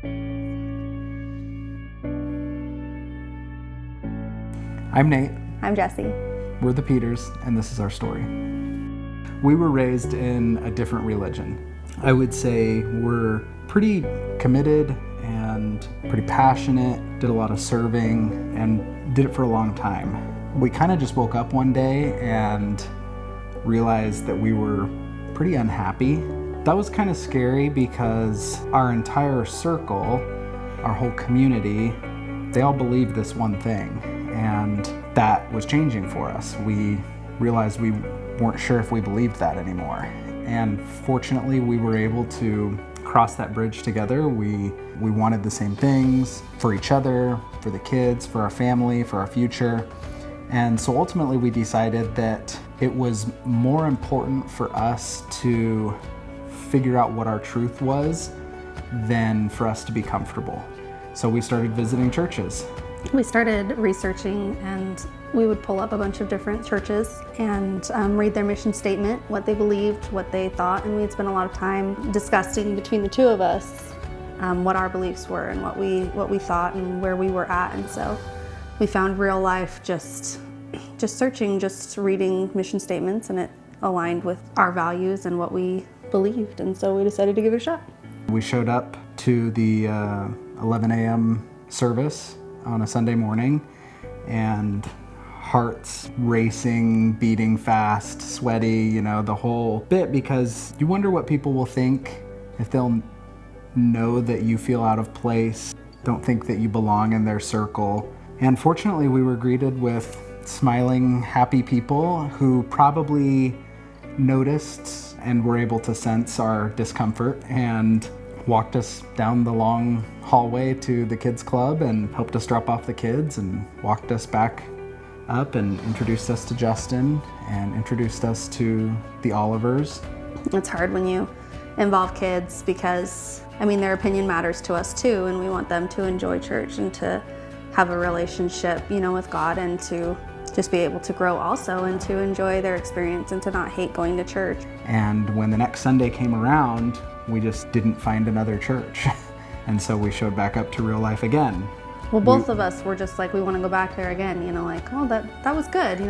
I'm Nate. I'm Jesse. We're the Peters, and this is our story. We were raised in a different religion. I would say we're pretty committed and pretty passionate, did a lot of serving, and did it for a long time. We kind of just woke up one day and realized that we were pretty unhappy. That was kind of scary because our entire circle, our whole community, they all believed this one thing, and that was changing for us. We realized we weren't sure if we believed that anymore. And fortunately, we were able to cross that bridge together. We wanted the same things for each other, for the kids, for our family, for our future. And so ultimately we decided that it was more important for us to figure out what our truth was than for us to be comfortable. So we started visiting churches. We started researching, and we would pull up a bunch of different churches and read their mission statement, what they believed, what they thought, and we'd spend a lot of time discussing between the two of us what our beliefs were and what we thought and where we were at. And so we found Real Life just searching, just reading mission statements, and it aligned with our values and what we believed, and so we decided to give it a shot. We showed up to the 11 a.m. service on a Sunday morning, and hearts racing, beating fast, sweaty, the whole bit, because you wonder what people will think, if they'll know that you feel out of place, don't think that you belong in their circle. And fortunately, we were greeted with smiling, happy people who probably noticed and were able to sense our discomfort and walked us down the long hallway to the kids club and helped us drop off the kids and walked us back up and introduced us to Justin and introduced us to the Olivers. It's hard when you involve kids because, their opinion matters to us too, and we want them to enjoy church and to have a relationship, with God, and to just be able to grow also and to enjoy their experience and to not hate going to church. And when the next Sunday came around, we just didn't find another church. And so we showed back up to Real Life again. Well, both of us were just like, we want to go back there again, oh, that was good,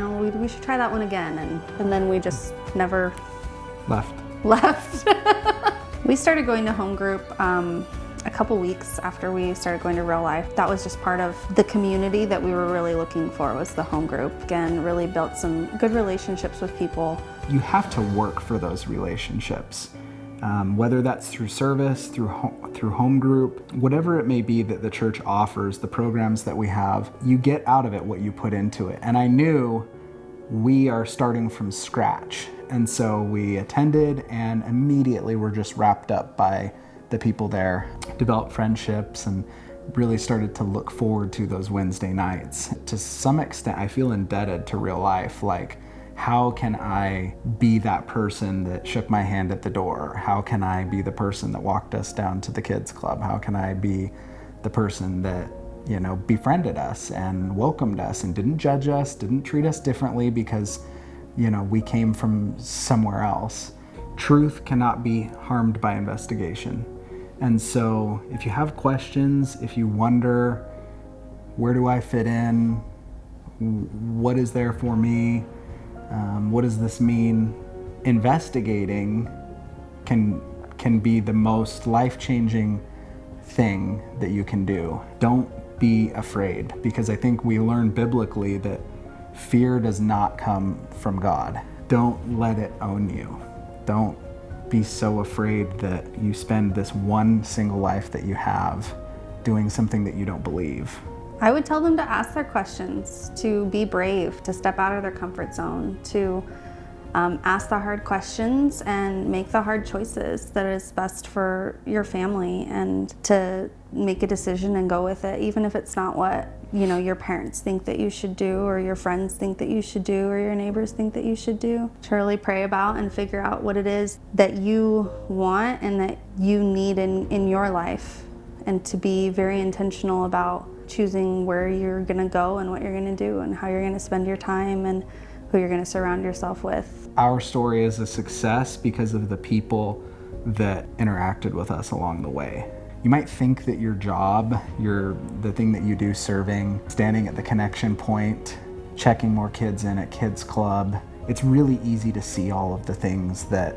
we should try that one again. And then we just never left. We started going to home group a couple weeks after we started going to Real Life. That was just part of the community that we were really looking for, was the home group. Again, really built some good relationships with people. You have to work for those relationships. Whether that's through service, through home group, whatever it may be that the church offers, the programs that we have, you get out of it what you put into it. And I knew we are starting from scratch. And so we attended and immediately were just wrapped up by the people there, developed friendships, and really started to look forward to those Wednesday nights. To some extent, I feel indebted to Real Life. Like, how can I be that person that shook my hand at the door? How can I be the person that walked us down to the kids club? How can I be the person that, befriended us and welcomed us and didn't judge us, didn't treat us differently because, we came from somewhere else? Truth cannot be harmed by investigation. And so if you have questions, if you wonder, where do I fit in? What is there for me? What does this mean? Investigating can be the most life-changing thing that you can do. Don't be afraid, because I think we learn biblically that fear does not come from God. Don't let it own you. Don't be so afraid that you spend this one single life that you have doing something that you don't believe. I would tell them to ask their questions, to be brave, to step out of their comfort zone, to ask the hard questions and make the hard choices that is best for your family, and to make a decision and go with it, even if it's not what your parents think that you should do, or your friends think that you should do, or your neighbors think that you should do. To really pray about and figure out what it is that you want and that you need in your life, and to be very intentional about choosing where you're gonna go and what you're gonna do and how you're gonna spend your time and who you're gonna surround yourself with. Our story is a success because of the people that interacted with us along the way. You might think that your job, the thing that you do serving, standing at the connection point, checking more kids in at Kids Club, it's really easy to see all of the things that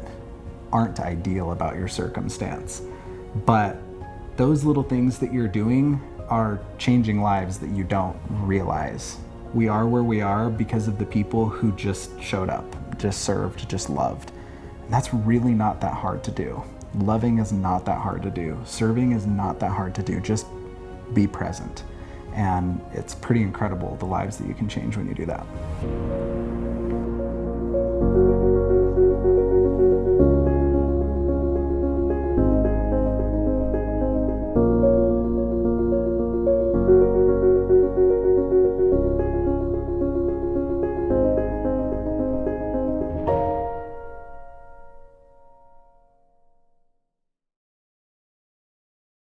aren't ideal about your circumstance. But those little things that you're doing are changing lives that you don't realize. We are where we are because of the people who just showed up, just served, just loved. And that's really not that hard to do. Loving is not that hard to do. Serving is not that hard to do. Just be present. And it's pretty incredible the lives that you can change when you do that.